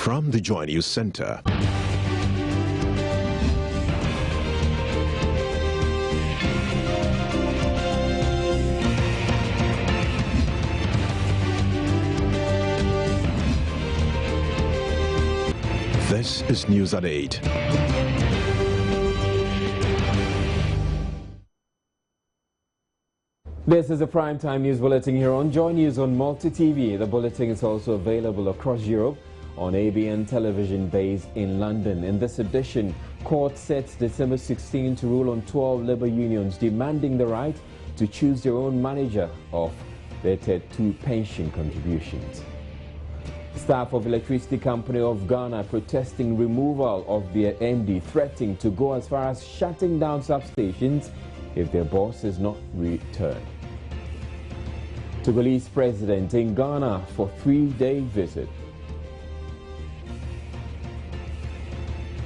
From the Joy News Center. This is News at 8. This is a primetime news bulletin here on Joy News on Multi TV. The bulletin is also available across Europe on ABN television based in London. In this edition, court sets December 16 to rule on 12 labour unions demanding the right to choose their own manager of their Tier 2 pension contributions. Staff of Electricity Company of Ghana protesting removal of their MD, threatening to go as far as shutting down substations if their boss is not returned. Togolese President in Ghana for 3-day visit.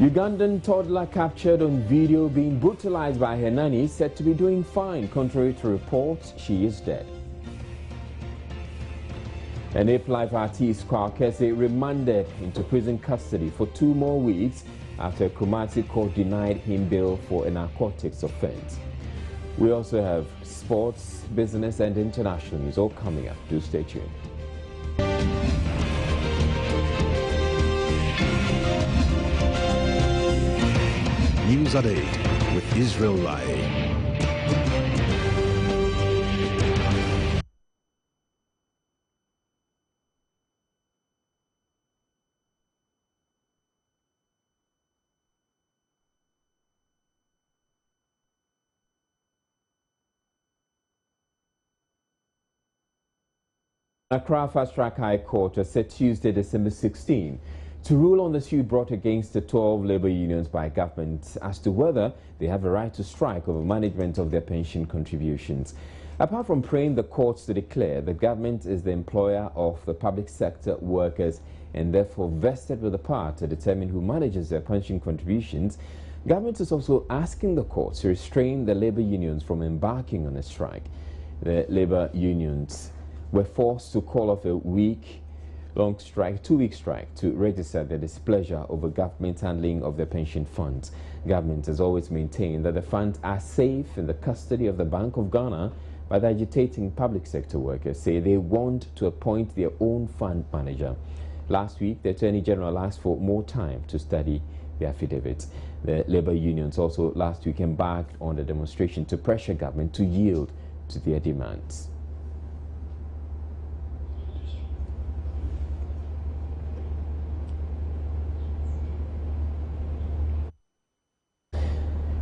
Ugandan toddler captured on video being brutalized by her nanny said to be doing fine. Contrary to reports, she is dead. An Life artist Kwakese remanded into prison custody for 2 more weeks after a Kumasi court denied him bail for a narcotics offense. We also have sports, business and international news all coming up. Do stay tuned. News at 8 with Israel Lai. Accra Fast Track High Court has set Tuesday, December 16, to rule on the suit brought against the 12 labour unions by government as to whether they have a right to strike over management of their pension contributions. Apart from praying the courts to declare the government is the employer of the public sector workers and therefore vested with the power to determine who manages their pension contributions, government is also asking the courts to restrain the labour unions from embarking on a strike. The labour unions were forced to call off a week-long strike, 2-week strike, to register their displeasure over government handling of their pension funds. Government has always maintained that the funds are safe in the custody of the Bank of Ghana, but the agitating public sector workers say they want to appoint their own fund manager. Last week, the Attorney General asked for more time to study the affidavits. The labour unions also last week embarked on a demonstration to pressure government to yield to their demands.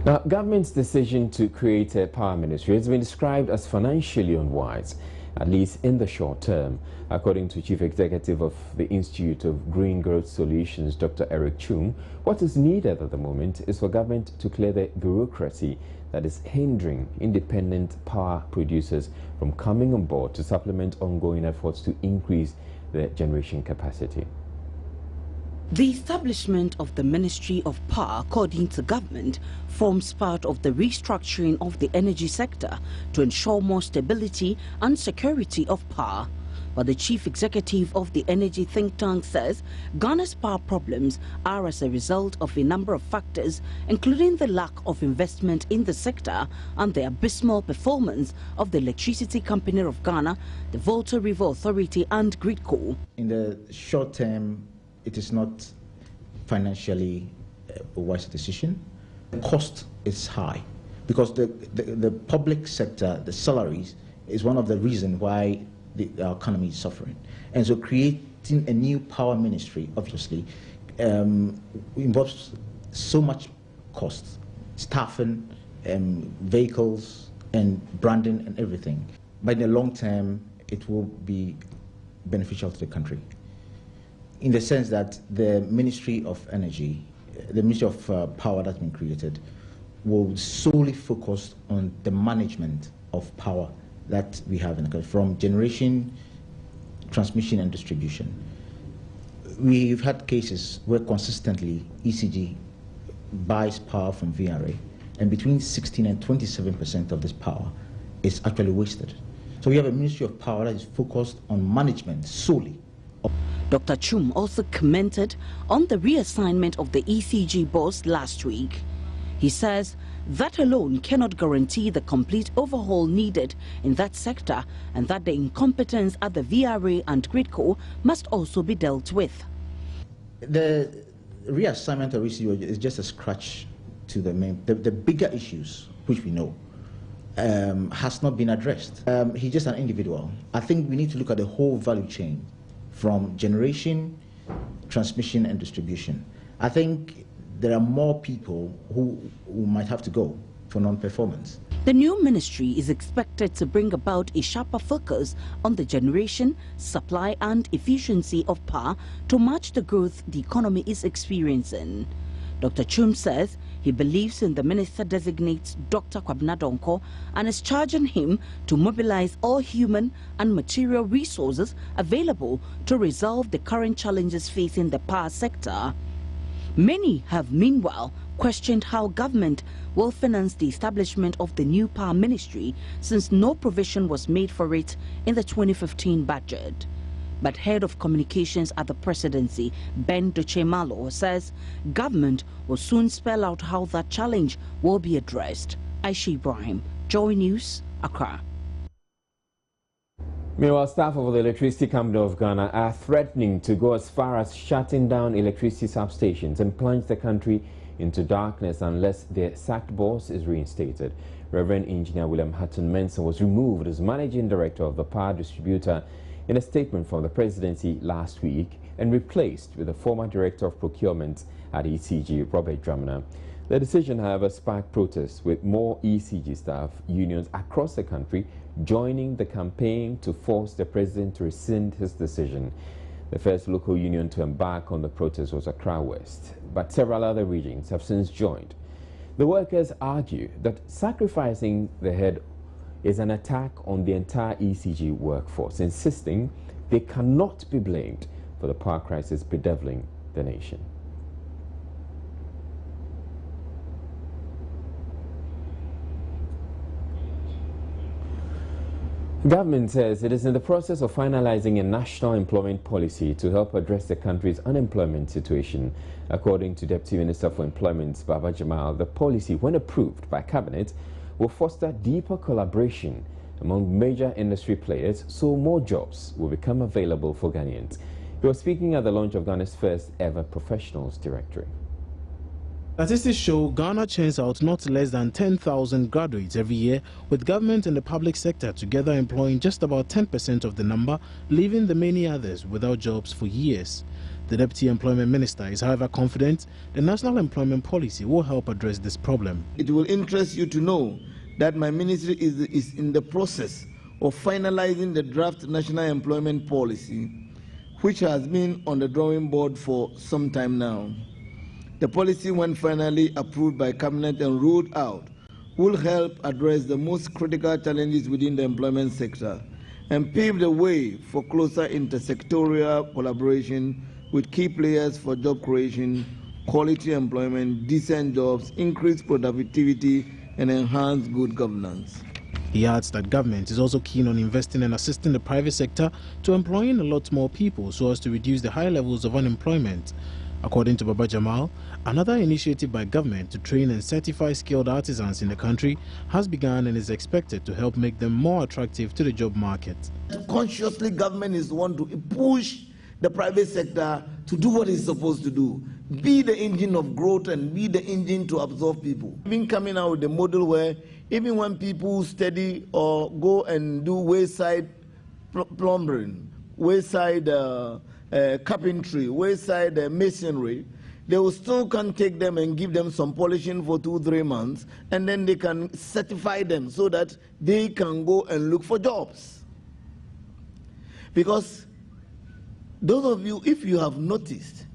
Now, government's decision to create a power ministry has been described as financially unwise, at least in the short term. According to Chief Executive of the Institute of Green Growth Solutions, Dr. Eric Chung, what is needed at the moment is for government to clear the bureaucracy that is hindering independent power producers from coming on board to supplement ongoing efforts to increase the generation capacity. The establishment of the Ministry of Power, according to government, forms part of the restructuring of the energy sector to ensure more stability and security of power. But the chief executive of the energy think tank says Ghana's power problems are as a result of a number of factors, including the lack of investment in the sector and the abysmal performance of the Electricity Company of Ghana, the Volta River Authority and Gridco. In the short term, it is not financially a wise decision. The cost is high because the public sector, the salaries, is one of the reasons why our economy is suffering. And so creating a new power ministry, obviously, involves so much cost, staffing, vehicles, and branding and everything. But in the long term, it will be beneficial to the country, in the sense that the Ministry of Energy, the Ministry of Power that's been created, will solely focus on the management of power that we have in the country, from generation, transmission and distribution. We've had cases where consistently ECG buys power from VRA, and between 16 and 27% of this power is actually wasted. So we have a Ministry of Power that is focused on management solely. Dr. Chum also commented on the reassignment of the ECG boss last week. He says that alone cannot guarantee the complete overhaul needed in that sector, and that the incompetence at the VRA and GridCo must also be dealt with. The reassignment of ECG is just a scratch to the bigger issues, which we know has not been addressed. He's just an individual. I think we need to look at the whole value chain, from generation, transmission, and distribution. I think there are more people who might have to go for non-performance. The new ministry is expected to bring about a sharper focus on the generation, supply, and efficiency of power to match the growth the economy is experiencing. Dr. Chum says he believes in the minister-designate Dr. Kwabena Donkor and is charging him to mobilize all human and material resources available to resolve the current challenges facing the power sector. Many have meanwhile questioned how government will finance the establishment of the new power ministry, since no provision was made for it in the 2015 budget. But head of communications at the presidency, Ben Dochemalo, says government will soon spell out how that challenge will be addressed. Aisha Ibrahim, Joy News, Accra. Meanwhile, staff of the Electricity Company of Ghana are threatening to go as far as shutting down electricity substations and plunge the country into darkness unless their sacked boss is reinstated. Reverend Engineer William Hatton Mensah was removed as managing director of the power distributor in a statement from the presidency last week and replaced with the former director of procurement at ECG, Robert Dramina. The decision, however, sparked protests, with more ECG staff unions across the country joining the campaign to force the president to rescind his decision. The first local union to embark on the protest was Accra West, but several other regions have since joined. The workers argue that sacrificing the head is an attack on the entire ECG workforce, insisting they cannot be blamed for the power crisis bedeviling the nation. The government says it is in the process of finalizing a national employment policy to help address the country's unemployment situation. According to Deputy Minister for Employment, Baba Jamal, the policy, when approved by Cabinet, will foster deeper collaboration among major industry players, so more jobs will become available for Ghanaians. He was speaking at the launch of Ghana's first ever Professionals Directory. Statistics show Ghana churns out not less than 10,000 graduates every year, with government and the public sector together employing just about 10% of the number, leaving the many others without jobs for years. The Deputy Employment Minister is, however, confident the National Employment Policy will help address this problem. It will interest you to know that my ministry is in the process of finalizing the draft National Employment Policy, which has been on the drawing board for some time now. The policy, when finally approved by Cabinet and ruled out, will help address the most critical challenges within the employment sector and pave the way for closer intersectorial collaboration with key players for job creation, quality employment, decent jobs, increased productivity, and enhanced good governance. He adds that government is also keen on investing and assisting the private sector to employing a lot more people so as to reduce the high levels of unemployment. According to Baba Jamal, another initiative by government to train and certify skilled artisans in the country has begun and is expected to help make them more attractive to the job market. Consciously, government is one to push the private sector to do what it's supposed to do. Be the engine of growth and be the engine to absorb people. We've been coming out with a model where even when people study or go and do wayside plumbing, wayside carpentry, wayside masonry, they will still can take them and give them some polishing for 2-3 months, and then they can certify them so that they can go and look for jobs. Because those of you, if you have noticed,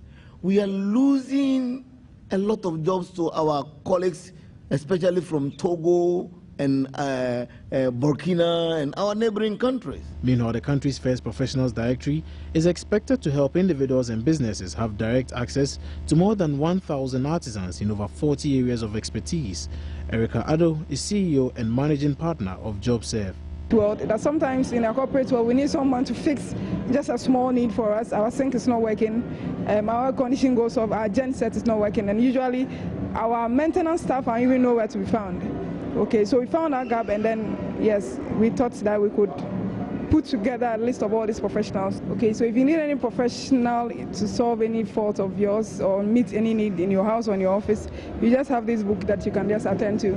we are losing a lot of jobs to our colleagues, especially from Togo and Burkina and our neighboring countries. Meanwhile, the country's first Professionals Directory is expected to help individuals and businesses have direct access to more than 1,000 artisans in over 40 areas of expertise. Erica Addo is CEO and Managing Partner of JobServe. world, that sometimes in our corporate world we need someone to fix just a small need for us. Our sink is not working, our air conditioning goes off, our gen set is not working, and usually our maintenance staff don't even know where to be found. Okay, so we found our gap, and then yes, we thought that we could put together a list of all these professionals. Okay, so if you need any professional to solve any fault of yours or meet any need in your house or in your office, you just have this book that you can just attend to,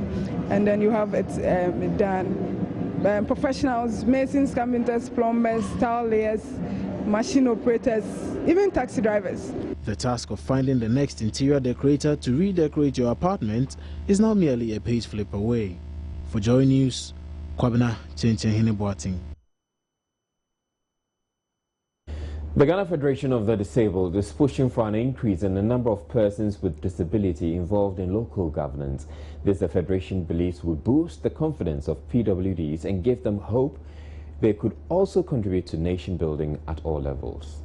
and then you have it done. Professionals, masons, carpenters, plumbers, tile layers, machine operators, even taxi drivers. The task of finding the next interior decorator to redecorate your apartment is now merely a page flip away. For Joy News, Kwabena Chenchen Boating. The Ghana Federation of the Disabled is pushing for an increase in the number of persons with disability involved in local governance. This, the Federation believes, will boost the confidence of PWDs and give them hope they could also contribute to nation building at all levels.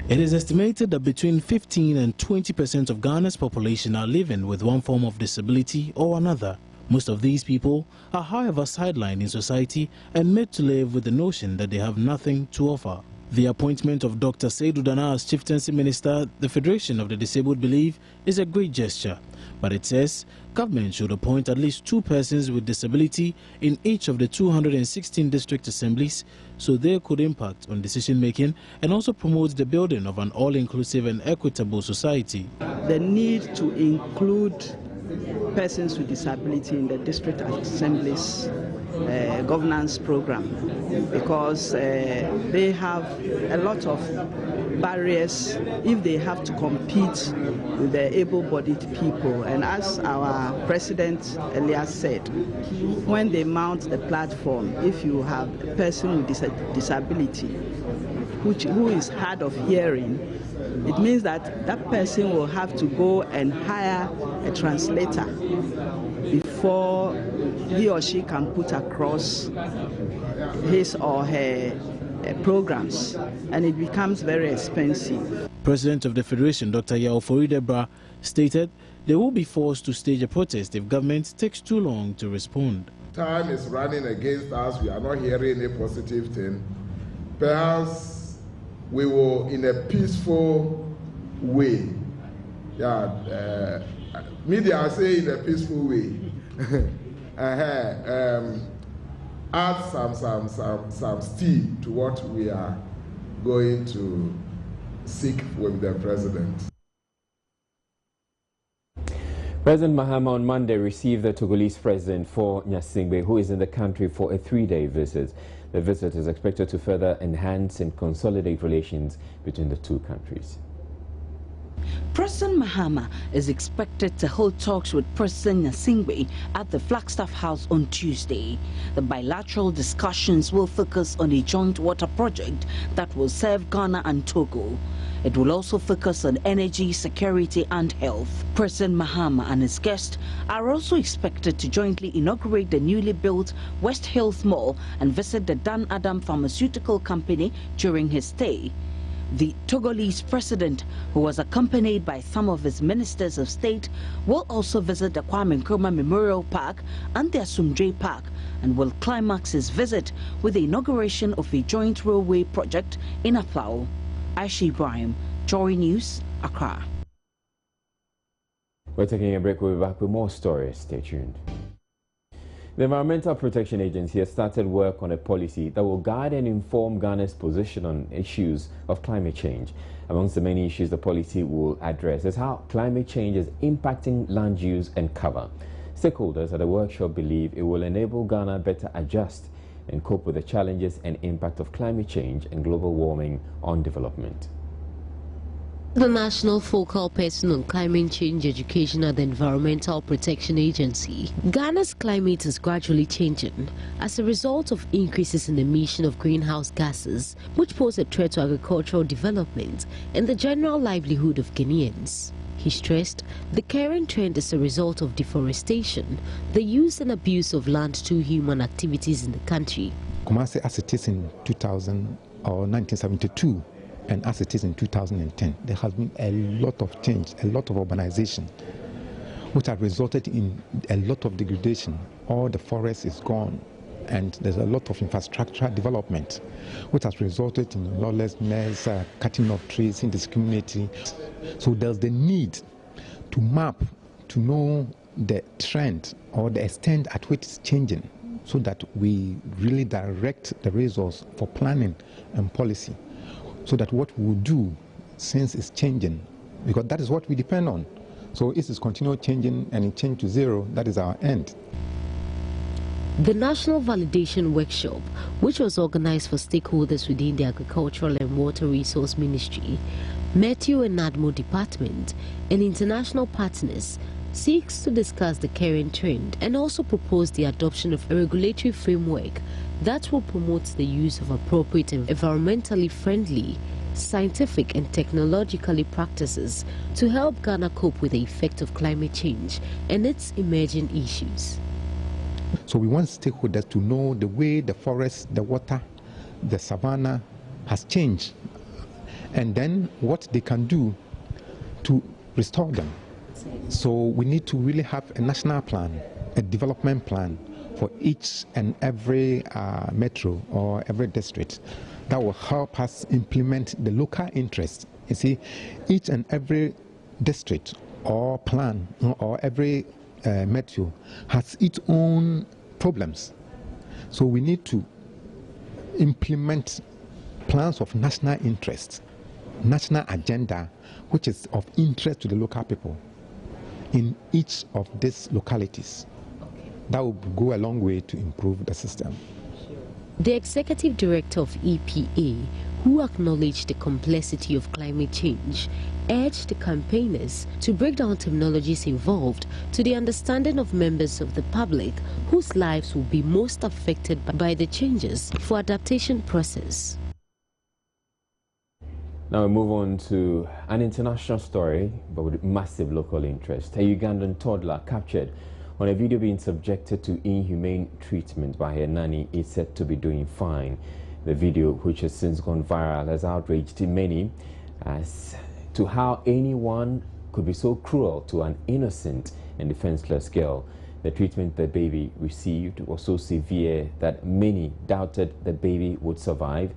It is estimated that between 15 and 20% of Ghana's population are living with one form of disability or another. Most of these people are, however, sidelined in society and made to live with the notion that they have nothing to offer. The appointment of Dr. Seydou Dana as Chieftaincy Minister, the Federation of the Disabled believe, is a great gesture. But it says government should appoint at least 2 persons with disability in each of the 216 district assemblies so they could impact on decision-making and also promote the building of an all-inclusive and equitable society. The need to include persons with disability in the district assemblies governance program, because they have a lot of barriers if they have to compete with the able-bodied people. And as our president earlier said, when they mount the platform, if you have a person with disability who is hard of hearing, it means that that person will have to go and hire a translator before he or she can put across his or her programs, and it becomes very expensive. President of the Federation, Dr. Yaofori Debra, stated they will be forced to stage a protest if government takes too long to respond. Time is running against us. We are not hearing any positive thing. Perhaps we will, in a peaceful way, media say in a peaceful way, add some steel to what we are going to seek with the president. President Mahama on Monday received the Togolese President for Nyasingbe, who is in the country for a 3-day visit. The visit is expected to further enhance and consolidate relations between the two countries. President Mahama is expected to hold talks with President Nyasingbe at the Flagstaff House on Tuesday. The bilateral discussions will focus on a joint water project that will serve Ghana and Togo. It will also focus on energy, security and health. President Mahama and his guests are also expected to jointly inaugurate the newly built West Hills Mall and visit the Dan Adam Pharmaceutical Company during his stay. The Togolese President, who was accompanied by some of his ministers of state, will also visit the Kwame Nkrumah Memorial Park and the Asumdwe Park, and will climax his visit with the inauguration of a joint railway project in Aflao. Aisha Ibrahim, Joy News, Accra. We're taking a break. We'll be back with more stories. Stay tuned. The Environmental Protection Agency has started work on a policy that will guide and inform Ghana's position on issues of climate change. Amongst the many issues the policy will address is how climate change is impacting land use and cover. Stakeholders at the workshop believe it will enable Ghana better adjust and cope with the challenges and impact of climate change and global warming on development. The National Focal Person on Climate Change Education at the Environmental Protection Agency. Ghana's climate is gradually changing as a result of increases in the emission of greenhouse gases, which pose a threat to agricultural development and the general livelihood of Ghanaians. He stressed the current trend is a result of deforestation, the use and abuse of land to human activities in the country. Kumasi as it is in 2000 or 1972 and as it is in 2010, there has been a lot of change, a lot of urbanization, which has resulted in a lot of degradation. All the forest is gone. and there's a lot of infrastructure development, which has resulted in lawlessness, cutting of trees, indiscriminately. So there's the need to map, to know the trend or the extent at which it's changing, so that we really direct the resource for planning and policy, so that what we do, since it's changing, because that is what we depend on. So if it's continual changing and it change to zero, that is our end. The National Validation Workshop, which was organized for stakeholders within the Agricultural and Water Resource Ministry, Meteo and NADMO Department, and international partners, seeks to discuss the current trend and also propose the adoption of a regulatory framework that will promote the use of appropriate and environmentally friendly, scientific and technologically practices to help Ghana cope with the effect of climate change and its emerging issues. So we want stakeholders to know the way the forest, the water, the savanna has changed, and then what they can do to restore them. So we need to really have a national plan, a development plan for each and every metro or every district that will help us implement the local interests. You see, each and every district or plan or every metro has its own problems. So we need to implement plans of national interest, national agenda, which is of interest to the local people in each of these localities. That will go a long way to improve the system. The executive director of EPA, who acknowledged the complexity of climate change, urged the campaigners to break down terminologies involved to the understanding of members of the public whose lives will be most affected by the changes for adaptation process. Now we move on to an international story, but with massive local interest. A Ugandan toddler captured on a video being subjected to inhumane treatment by her nanny is said to be doing fine. The video, which has since gone viral, has outraged many as to how anyone could be so cruel to an innocent and defenseless girl. The treatment the baby received was so severe that many doubted the baby would survive.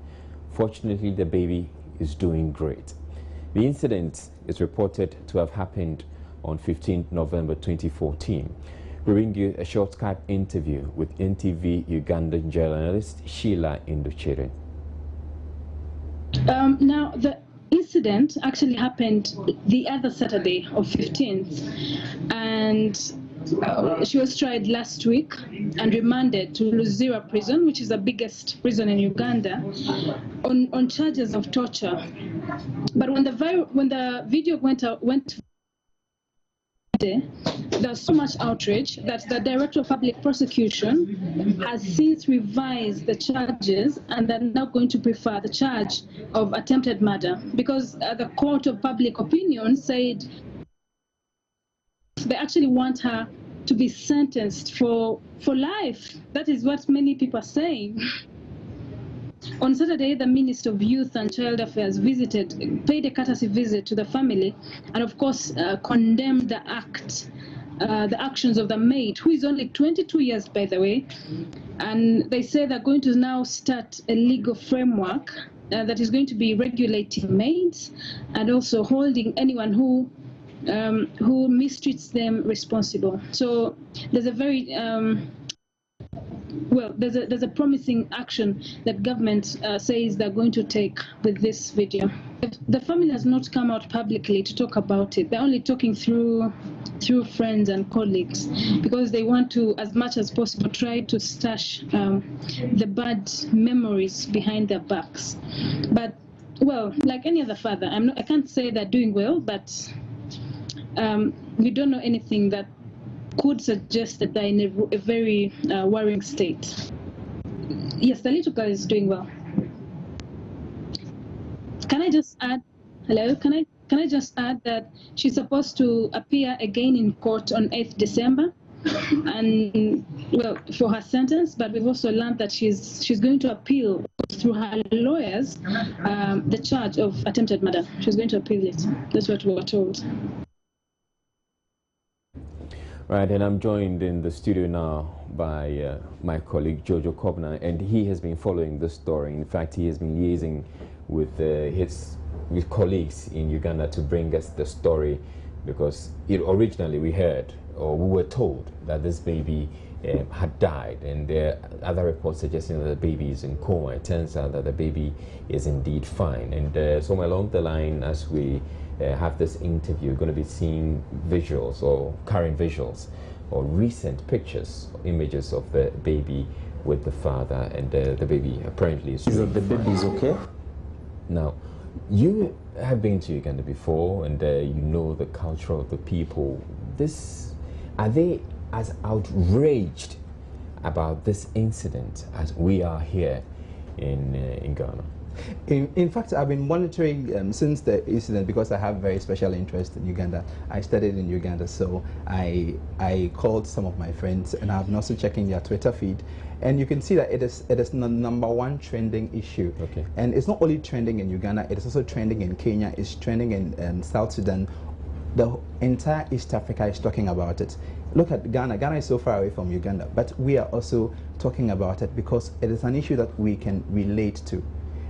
Fortunately, the baby is doing great. The incident is reported to have happened on 15 November 2014. We bring you a short Skype interview with NTV Ugandan journalist Sheila Indochere. Now, the incident actually happened the other Saturday of 15th, and she was tried last week and remanded to Luzira prison, which is the biggest prison in Uganda, on charges of torture. But when the video went there was so much outrage that the Director of Public Prosecution has since revised the charges, and they're now going to prefer the charge of attempted murder, because the Court of Public Opinion said they actually want her to be sentenced for life. That is what many people are saying. On Saturday, the Minister of Youth and Child Affairs paid a courtesy visit to the family, and of course condemned the actions of the maid, who is only 22 years, by the way. And they say they're going to now start a legal framework that is going to be regulating maids and also holding anyone who mistreats them responsible. So there's a very there's a promising action that government says they're going to take with this video. The family has not come out publicly to talk about it. They're only talking through friends and colleagues, because they want to, as much as possible, try to stash the bad memories behind their backs. But, well, like any other father, I can't say they're doing well, but we don't know anything that could suggest that they're in a very worrying state. Yes, the little girl is doing well. Can I just add, hello, can I just add that she's supposed to appear again in court on 8th December, and well, for her sentence, but we've also learned that she's going to appeal through her lawyers the charge of attempted murder. She's going to appeal it. That's what we were told. Right, and I'm joined in the studio now by my colleague Jojo Kufner, and he has been following this story. In fact, he has been liaising with his colleagues in Uganda to bring us the story, because originally we heard, or we were told, that this baby had died, and there are other reports suggesting that the baby is in coma. It turns out that the baby is indeed fine. And so along the line, as we have this interview, we're going to be seeing visuals, or current visuals, or recent pictures, images of the baby with the father, and the baby apparently is the baby is okay. Now, you have been to Uganda before, and you know the culture of the people. Are they as outraged about this incident as we are here in Ghana? In fact, I've been monitoring since the incident, because I have very special interest in Uganda. I studied in Uganda, so I called some of my friends, and I've been also checking their Twitter feed, and you can see that it is the #1 trending issue. Okay. And it's not only trending in Uganda; it is also trending in Kenya. It's trending in South Sudan. The entire East Africa is talking about it. Look at Ghana. Ghana is so far away from Uganda, but we are also talking about it because it is an issue that we can relate to.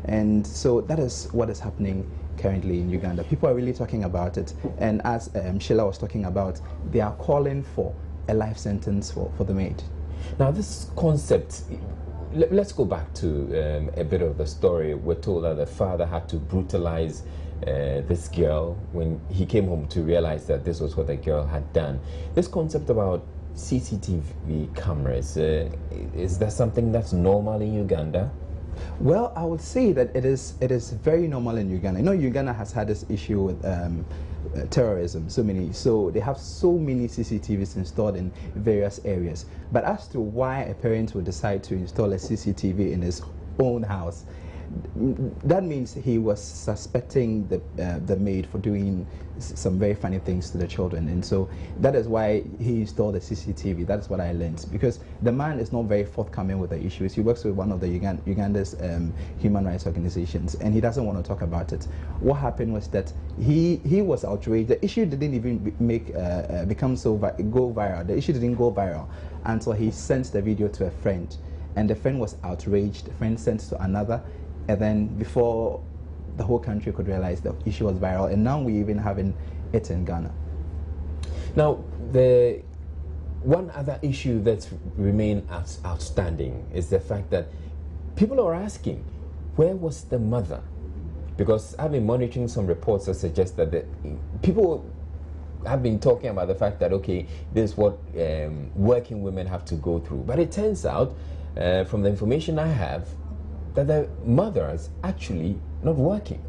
And so that is what is happening currently in Uganda. People are really talking about it. And as Sheila was talking about, they are calling for a life sentence for the maid. Now, this concept, let's go back to a bit of the story. We're told that the father had to brutalize this girl when he came home to realize that this was what the girl had done. This concept about CCTV cameras, is that something that's normal in Uganda? Well, I would say that it is very normal in Uganda. You know, Uganda has had this issue with terrorism, so they have so many CCTVs installed in various areas. But as to why a parent would decide to install a CCTV in his own house, that means he was suspecting the maid for doing some very funny things to the children, and so that is why he installed the CCTV. That's what I learned, because the man is not very forthcoming with the issues. He works with one of the Uganda's human rights organizations, and he doesn't want to talk about it. What happened was that he was outraged. The issue didn't even go viral. The issue didn't go viral until he sent the video to a friend, and the friend was outraged. The friend sent to another. And then before the whole country could realize the issue was viral, and now we're even having it in Ghana. Now, the one other issue that's remained outstanding is the fact that people are asking, where was the mother? Because I've been monitoring some reports that suggest that people have been talking about the fact that, okay, this is what working women have to go through. But it turns out, from the information I have, that the mother is actually not working.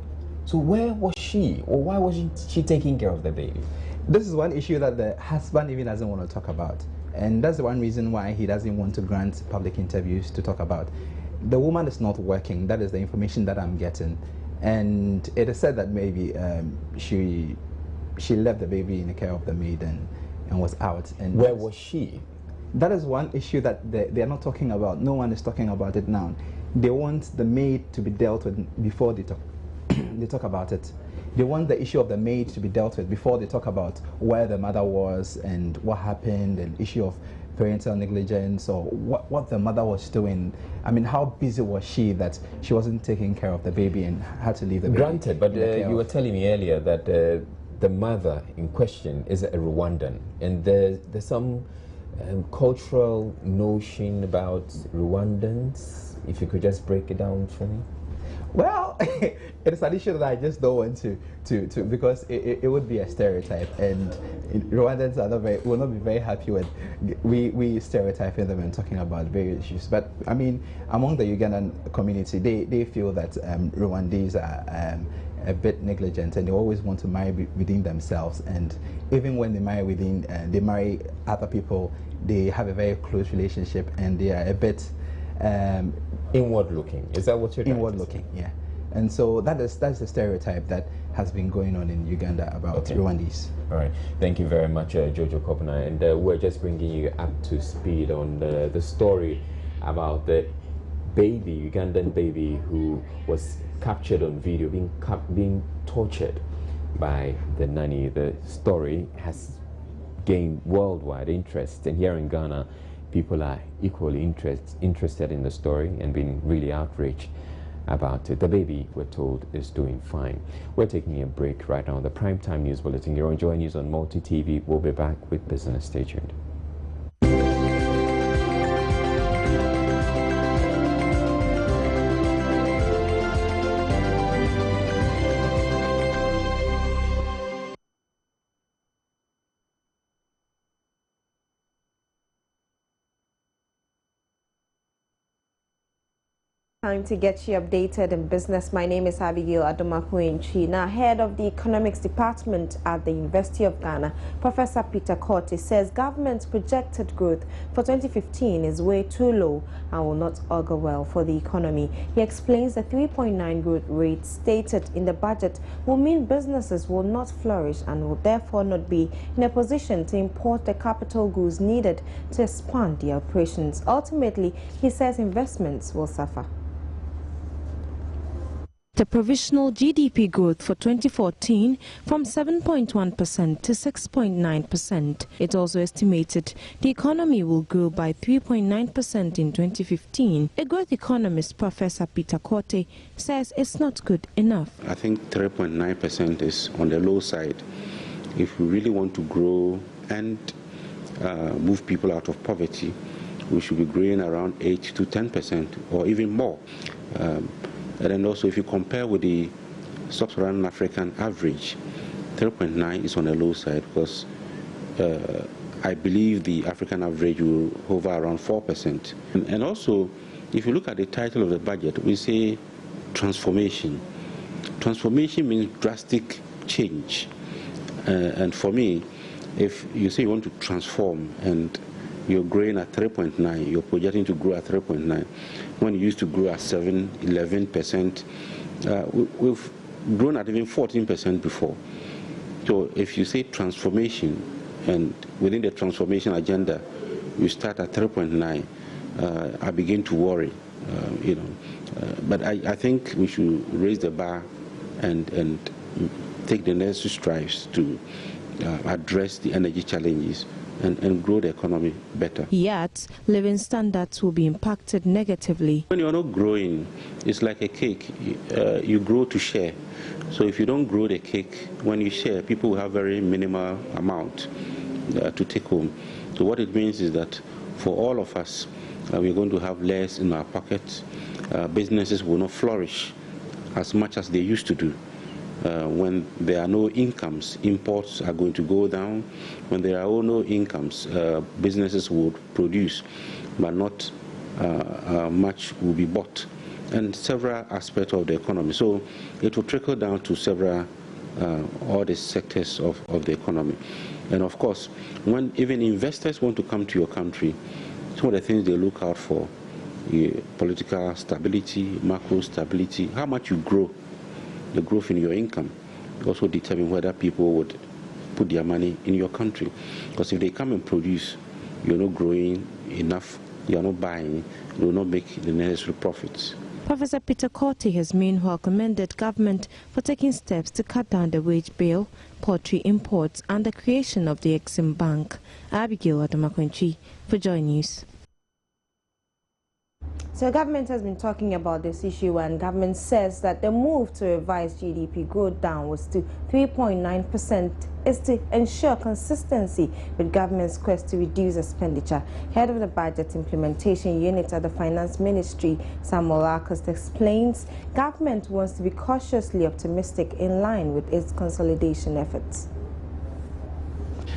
So where was she, or why wasn't she taking care of the baby? This is one issue that the husband even doesn't want to talk about, and that's the one reason why he doesn't want to grant public interviews to talk about. The woman is not working. That is the information that I'm getting, and it is said that maybe she left the baby in the care of the maid and was out. And where was she? That is one issue that they are not talking about. No one is talking about it now. They want the maid to be dealt with before they talk about it. They want the issue of the maid to be dealt with before they talk about where the mother was and what happened, and issue of parental negligence, or what the mother was doing. I mean, how busy was she that she wasn't taking care of the baby and had to leave the baby? Granted, but you were telling me earlier that the mother in question is a Rwandan, and there's some cultural notion about Rwandans. If you could just break it down for me. Well, it's an issue that I just don't want to because it would be a stereotype, and Rwandans will not be very happy with we stereotyping them and talking about various issues. But I mean, among the Ugandan community, they feel that Rwandese are a bit negligent, and they always want to marry within themselves. And even when they marry they marry other people, they have a very close relationship, and they are a bit inward looking. Is that what you're inward looking? Yeah. And so that's the stereotype that has been going on in Uganda about Rwandese. All right. Thank you very much, Jojo Kufner. And we're just bringing you up to speed on the story about the baby, Ugandan baby, who was captured on video being tortured by the nanny. The story has gained worldwide interest. And here in Ghana, people are equally interested in the story and being really outraged about it. The baby, we're told, is doing fine. We're taking a break right now. The Primetime News Bulletin. You're enjoying news on Multi TV. We'll be back with business. Stay tuned. Time to get you updated in business. My name is Abigail Adomakuenchi. Now, head of the economics department at the University of Ghana, Professor Peter Korte, says government's projected growth for 2015 is way too low and will not augur well for the economy. He explains the 3.9 growth rate stated in the budget will mean businesses will not flourish and will therefore not be in a position to import the capital goods needed to expand their operations. Ultimately, he says investments will suffer. The provisional GDP growth for 2014 from 7.1% to 6.9%. It also estimated the economy will grow by 3.9% in 2015. A growth economist, Professor Peter Korte, says it's not good enough. I think 3.9% is on the low side. If we really want to grow and move people out of poverty, we should be growing around 8 to 10% or even more. And then also, if you compare with the sub-Saharan African average, 3.9 is on the low side because I believe the African average will hover around 4%. And also, if you look at the title of the budget, we say transformation. Transformation means drastic change. And for me, if you say you want to transform and you're growing at 3.9, you're projecting to grow at 3.9. When you used to grow at 7, 11%, we've grown at even 14% before. So if you say transformation, and within the transformation agenda, you start at 3.9, I begin to worry, But I think we should raise the bar and take the necessary strides to address the energy challenges and grow the economy better. Yet, living standards will be impacted negatively. When you're not growing, it's like a cake. You grow to share. So if you don't grow the cake, when you share, people will have very minimal amount to take home. So what it means is that for all of us, we're going to have less in our pockets. Businesses will not flourish as much as they used to do. When there are no incomes, imports are going to go down. When there are no incomes, businesses would produce, but not much will be bought, and several aspects of the economy. So it will trickle down to several, all the sectors of the economy. And of course, when even investors want to come to your country, some of the things they look out for, political stability, macro stability, how much you grow. The growth in your income also determine whether people would put their money in your country. Because if they come and produce, you're not growing enough, you're not buying, you will not make the necessary profits. Professor Peter Korte has meanwhile commended government for taking steps to cut down the wage bill, poultry imports and the creation of the Exim Bank. Abigail Adomakuenchi for Joy News. So government has been talking about this issue, and government says that the move to revise GDP growth downwards to 3.9% is to ensure consistency with government's quest to reduce expenditure. Head of the Budget Implementation Unit at the Finance Ministry, Samuel Arcus, explains government wants to be cautiously optimistic in line with its consolidation efforts.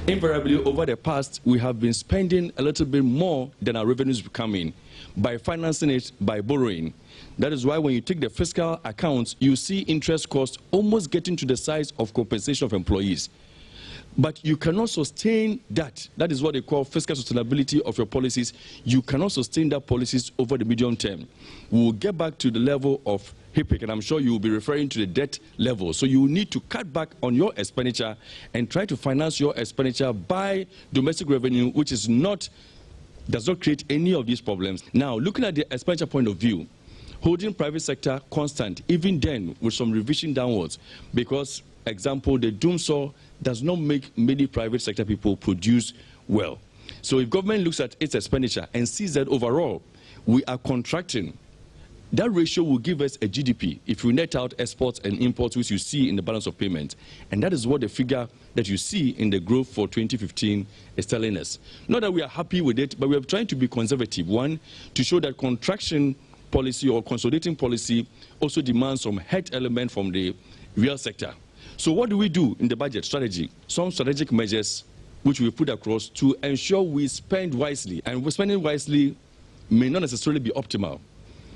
Invariably, over the past, we have been spending a little bit more than our revenues come in by financing it by borrowing. That is why when you take the fiscal accounts, you see interest costs almost getting to the size of compensation of employees. But you cannot sustain that. That is what they call fiscal sustainability of your policies. You cannot sustain that policies over the medium term. We will get back to the level of HIPIC, and I'm sure you will be referring to the debt level. So you need to cut back on your expenditure and try to finance your expenditure by domestic revenue, which does not create any of these problems. Now, looking at the expenditure point of view, holding private sector constant, even then with some revision downwards, because, example, the doom saw does not make many private sector people produce well. So if government looks at its expenditure and sees that overall we are contracting, that ratio will give us a GDP if we net out exports and imports, which you see in the balance of payment. And that is what the figure that you see in the growth for 2015 is telling us. Not that we are happy with it, but we are trying to be conservative. One, to show that contraction policy or consolidating policy also demands some head element from the real sector. So what do we do in the budget strategy? Some strategic measures which we put across to ensure we spend wisely. And spending wisely may not necessarily be optimal,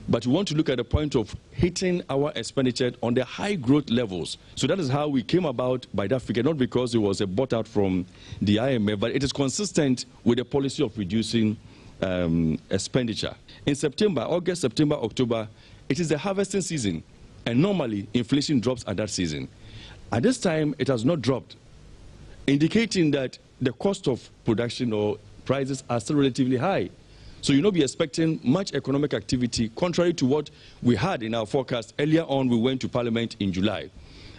but we want to look at the point of hitting our expenditure on the high growth levels. So that is how we came about by that figure, not because it was a bought out from the IMF, but it is consistent with the policy of reducing expenditure. In September, August, September, October, it is the harvesting season, and normally inflation drops at that season. At this time, it has not dropped, indicating that the cost of production or prices are still relatively high. So you'll not be expecting much economic activity, contrary to what we had in our forecast. Earlier on, we went to Parliament in July.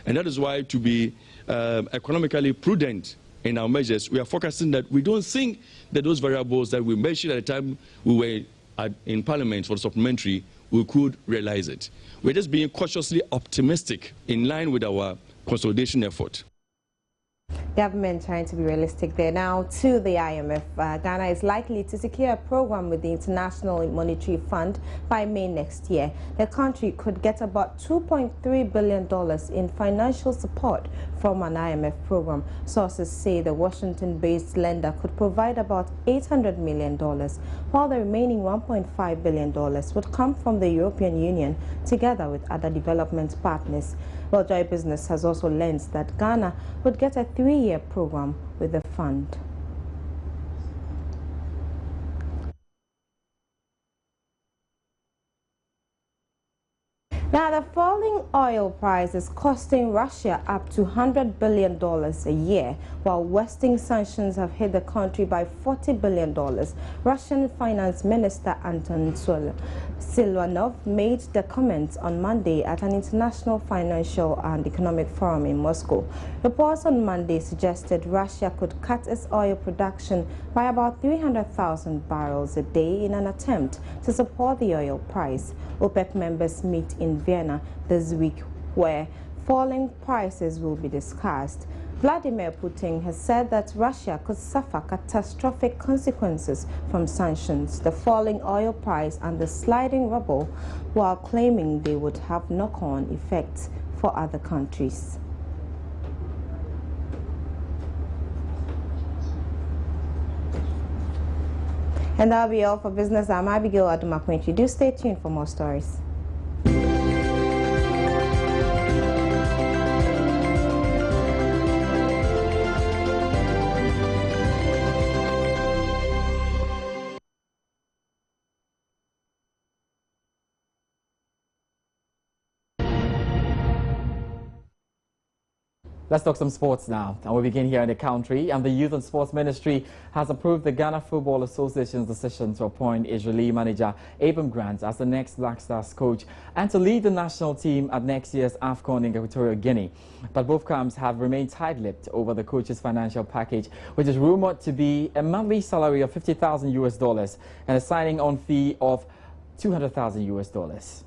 And that is why, to be economically prudent in our measures, we are forecasting that we don't think that those variables that we mentioned at the time we were in Parliament for the supplementary, we could realize it. We're just being cautiously optimistic in line with our consolidation effort. Government trying to be realistic there. Now to the IMF. Ghana is likely to secure a program with the International Monetary Fund by May next year. The country could get about $2.3 billion in financial support from an IMF program. Sources say the Washington-based lender could provide about $800 million, while the remaining $1.5 billion would come from the European Union together with other development partners. Well, Joy Business has also learned that Ghana would get a 3-year program with the fund. Now, the falling oil price is costing Russia up to $100 billion a year, while Western sanctions have hit the country by $40 billion. Russian Finance Minister Anton Silvanov made the comments on Monday at an international financial and economic forum in Moscow. Reports on Monday suggested Russia could cut its oil production by about 300,000 barrels a day in an attempt to support the oil price. OPEC members meet in Vienna this week, where falling prices will be discussed. Vladimir Putin has said that Russia could suffer catastrophic consequences from sanctions, the falling oil price and the sliding ruble, while claiming they would have knock-on effects for other countries. And that'll be all for business. I'm Abigail Adumakwinchi. Do stay tuned for more stories. Let's talk some sports now, and we begin here in the country. And the Youth and Sports Ministry has approved the Ghana Football Association's decision to appoint Israeli manager Abram Grant as the next Black Stars coach and to lead the national team at next year's AFCON in Equatorial Guinea. But both camps have remained tight-lipped over the coach's financial package, which is rumored to be a monthly salary of $50,000 and a signing-on fee of $200,000.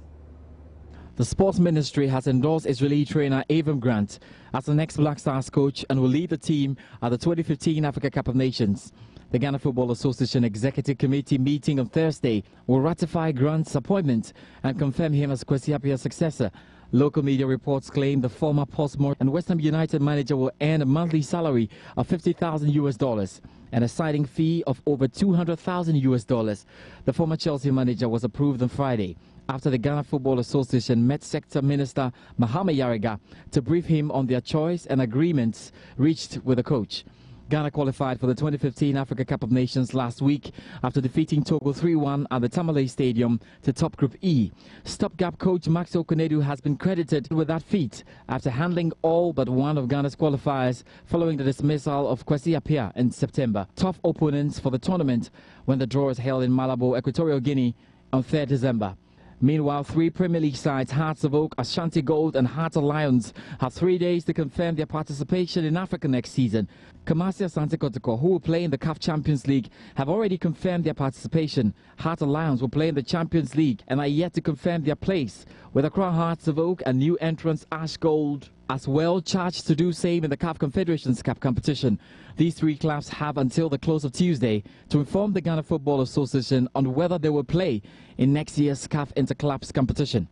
The Sports Ministry has endorsed Israeli trainer Abram Grant as the next Black Stars coach and will lead the team at the 2015 Africa Cup of Nations. The Ghana Football Association Executive Committee meeting on Thursday will ratify Grant's appointment and confirm him as Kwesi Appiah's successor. Local media reports claim the former Portsmouth and West Ham United manager will earn a monthly salary of $50,000 and a signing fee of over $200,000. The former Chelsea manager was approved on Friday after the Ghana Football Association met Sector Minister Mohamed Yariga to brief him on their choice and agreements reached with the coach. Ghana qualified for the 2015 Africa Cup of Nations last week after defeating Togo 3-1 at the Tamale Stadium to top Group E. Stopgap coach Maxwell Konedu has been credited with that feat after handling all but one of Ghana's qualifiers following the dismissal of Kwesi Appiah in September. Tough opponents for the tournament when the draw is held in Malabo, Equatorial Guinea on 3rd December. Meanwhile, 3 Premier League sides, Hearts of Oak, Ashanti Gold and Hearts of Lions, have 3 days to confirm their participation in Africa next season. Kumasi Asante Kotoko, who will play in the CAF Champions League, have already confirmed their participation. Hearts of Lions will play in the Champions League and are yet to confirm their place, with Accra Hearts of Oak and new entrants Ash Gold as well charged to do same in the CAF Confederations Cup competition. These 3 clubs have until the close of Tuesday to inform the Ghana Football Association on whether they will play in next year's CAF Interclubs competition.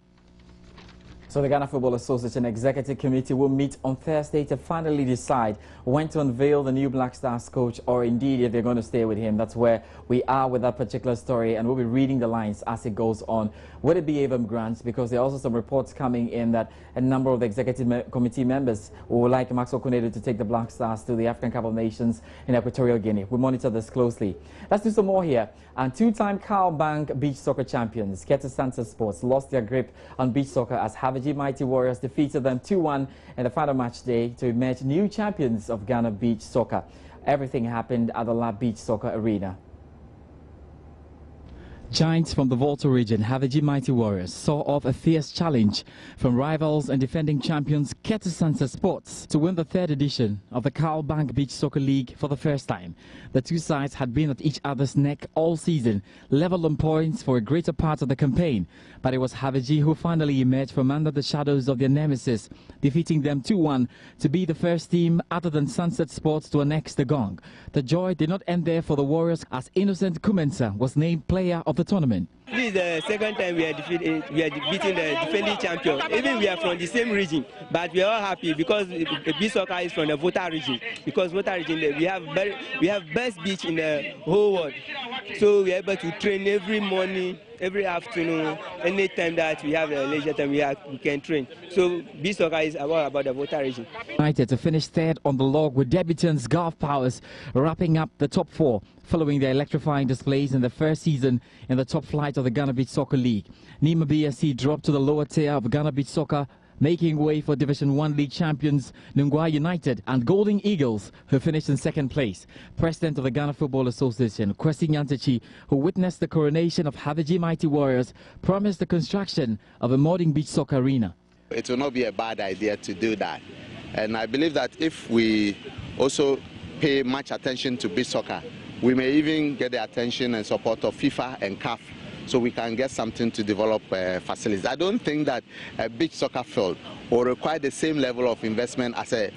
So the Ghana Football Association Executive Committee will meet on Thursday to finally decide when to unveil the new Black Stars coach, or indeed if they're going to stay with him. That's where we are with that particular story, and we'll be reading the lines as it goes on. Would it be Avon Grant? Because there are also some reports coming in that a number of the Executive Committee members would like Maxwell Kunedu to take the Black Stars to the African Cup of Nations in Equatorial Guinea. We monitor this closely. Let's do some more here. And 2-time Carl Bank Beach Soccer champions, Kete Sansa Sports, lost their grip on beach soccer as Havaji Mighty Warriors defeated them 2-1 in the final match day to emerge new champions of Ghana Beach Soccer. Everything happened at the Lab Beach Soccer Arena. Giants from the Volta region, Havaji Mighty Warriors, saw off a fierce challenge from rivals and defending champions Kete Sansa Sports to win the 3rd edition of the Carl Bank Beach Soccer League for the first time. The 2 sides had been at each other's neck all season, level on points for a greater part of the campaign, but it was Havaji who finally emerged from under the shadows of their nemesis, defeating them 2-1 to be the first team other than Sunset Sports to annex the gong. The joy did not end there for the Warriors as Innocent Kumensa was named player of the tournament. This is the second time we are defeating the defending champion. Even we are from the same region, but we are all happy because beach soccer is from the Volta region. Because Volta region, we have best beach in the whole world. So we are able to train every morning, every afternoon, any time that we have the leisure time, we can train. So beach soccer is about the Volta region. United to finish 3rd on the log with debutants Gulf Powers wrapping up the top 4 following their electrifying displays in the first season in the top flight of the Ghana Beach Soccer League. Nima BSC dropped to the lower tier of Ghana Beach Soccer, making way for Division 1 League champions Nungwa United and Golden Eagles, who finished in 2nd place. President of the Ghana Football Association, Kwesi Nyantechi, who witnessed the coronation of Havaji Mighty Warriors, promised the construction of a modern beach soccer arena. It will not be a bad idea to do that. And I believe that if we also pay much attention to beach soccer, we may even get the attention and support of FIFA and CAF, so we can get something to develop facilities. I don't think that a beach soccer field will require the same level of investment as a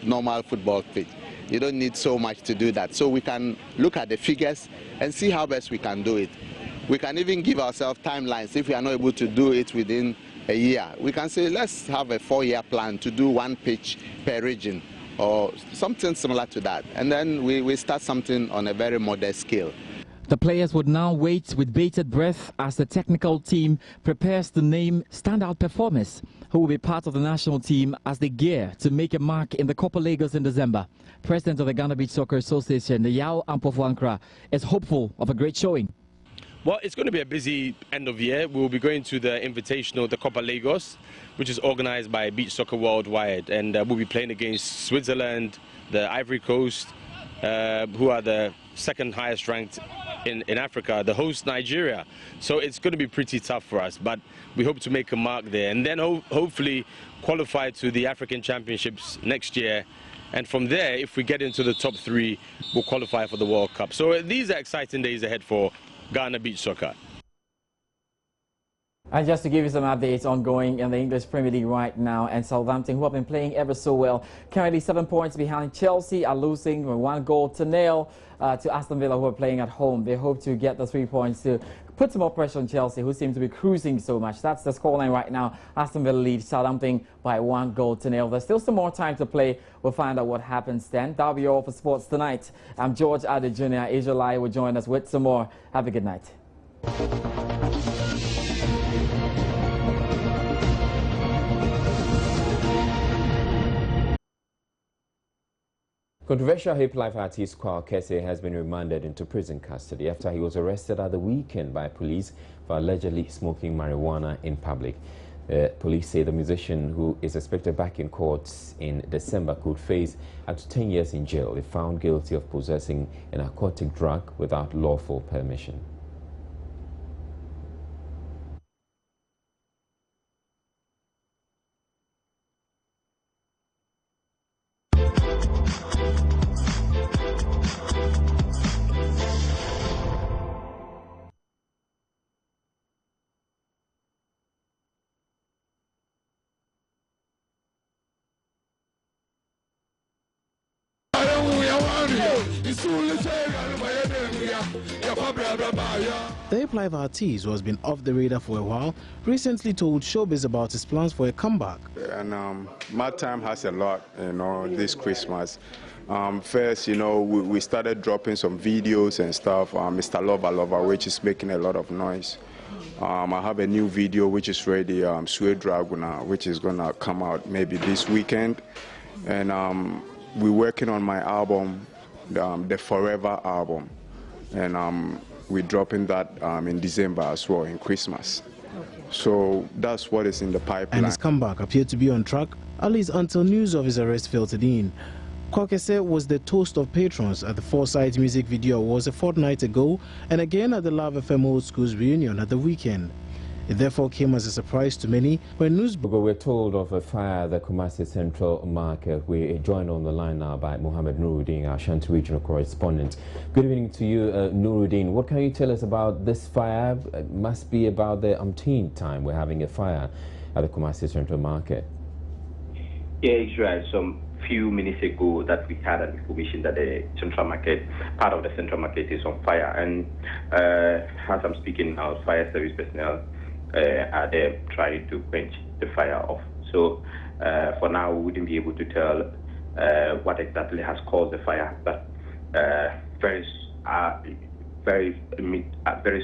normal football pitch. You don't need so much to do that. So we can look at the figures and see how best we can do it. We can even give ourselves timelines. If we are not able to do it within a year, we can say let's have a 4-year plan to do 1 pitch per region or something similar to that. And then we start something on a very modest scale. The players would now wait with bated breath as the technical team prepares to name standout performers who will be part of the national team as they gear to make a mark in the Copa Lagos in December. President of the Ghana Beach Soccer Association, Yao Ampofuankra, is hopeful of a great showing. Well, it's going to be a busy end of year. We'll be going to the Invitational, the Copa Lagos, which is organized by Beach Soccer Worldwide, and we'll be playing against Switzerland, the Ivory Coast, who are the 2nd highest ranked in Africa, the host Nigeria. So it's going to be pretty tough for us, but we hope to make a mark there and then hopefully qualify to the African Championships next year. And from there, if we get into the top 3, we'll qualify for the World Cup. So these are exciting days ahead for Ghana Beach Soccer. And just to give you some updates ongoing in the English Premier League right now, and Southampton, who have been playing ever so well, currently 7 points behind Chelsea, are losing 1-0 to Aston Villa, who are playing at home. They hope to get the 3 points to put some more pressure on Chelsea, who seem to be cruising so much. That's the scoreline right now. Aston Villa leads Southampton by 1-0. There's still some more time to play. We'll find out what happens then. That'll be all for sports tonight. I'm George Ade Jr. Asia Lai will join us with some more. Have a good night. Controversial hip life artist Kwao Kese has been remanded into prison custody after he was arrested at the weekend by police for allegedly smoking marijuana in public. Police say the musician, who is expected back in court in December, could face up to 10 years in jail if found guilty of possessing a narcotic drug without lawful permission. The hip-life artist, who has been off the radar for a while, recently told Showbiz about his plans for a comeback. And my time has a lot, this Christmas. First, we started dropping some videos and stuff. Mr. Lover, which is making a lot of noise. I have a new video which is ready, Sweet Draguna, which is gonna come out maybe this weekend. And we're working on my album, the Forever album. And we're dropping that in December as well, in Christmas. So that's what is in the pipeline. And his comeback appeared to be on track, at least until news of his arrest filtered in. Kwakese was the toast of patrons at the Foresight Music Video Awards a fortnight ago, and again at the Love FM Old Schools reunion at the weekend. It therefore came as a surprise to many when news... We're told of a fire at the Kumasi Central Market. We're joined on the line now by Mohammed Nuruddin, our Ashanti regional correspondent. Good evening to you, Nuruddin. What can you tell us about this fire? It must be about the umpteenth time we're having a fire at the Kumasi Central Market. Yeah, it's right. Some few minutes ago that we had an information that the central market, part of the central market, is on fire. And as I'm speaking now, fire service personnel are there trying to quench the fire off. So for now, we wouldn't be able to tell what exactly has caused the fire, but very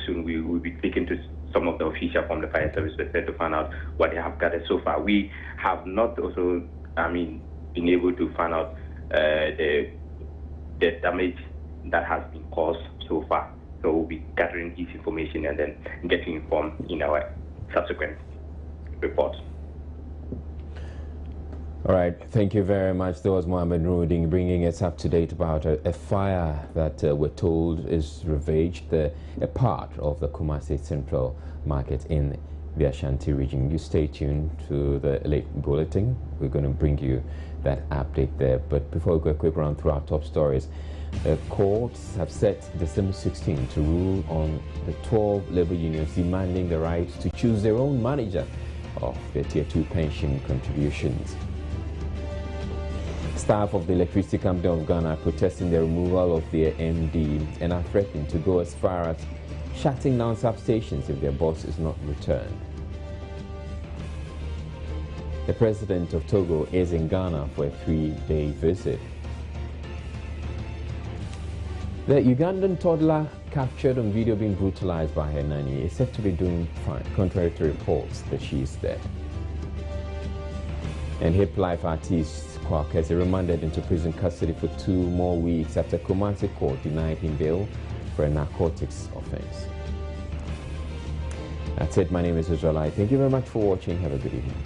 soon we will be speaking to some of the officials from the fire service personnel to find out what they have gathered so far. We have not also, been able to find out the damage that has been caused so far. So we'll be gathering this information and then getting informed in our subsequent reports. All right, thank you very much. There was Mohammed Nuruddin bringing us up to date about a fire that we're told is ravaged a part of the Kumasi Central Market in the Ashanti region. You stay tuned to the late bulletin. We're going to bring you that update there. But before we go a quick round through our top stories, the courts have set December 16 to rule on the 12 labor unions demanding the right to choose their own manager of their Tier 2 pension contributions. Staff of the Electricity Company of Ghana are protesting the removal of their MD and are threatening to go as far as shutting down substations if their boss is not returned. The president of Togo is in Ghana for a 3-day visit. The Ugandan toddler captured on video being brutalized by her nanny is said to be doing fine, contrary to reports that she is dead. And hip life artist Kwakese remanded into prison custody for 2 more weeks after Kumasi court denied him bail for a narcotics offense. That's it. My name is Israel. Thank you very much for watching. Have a good evening.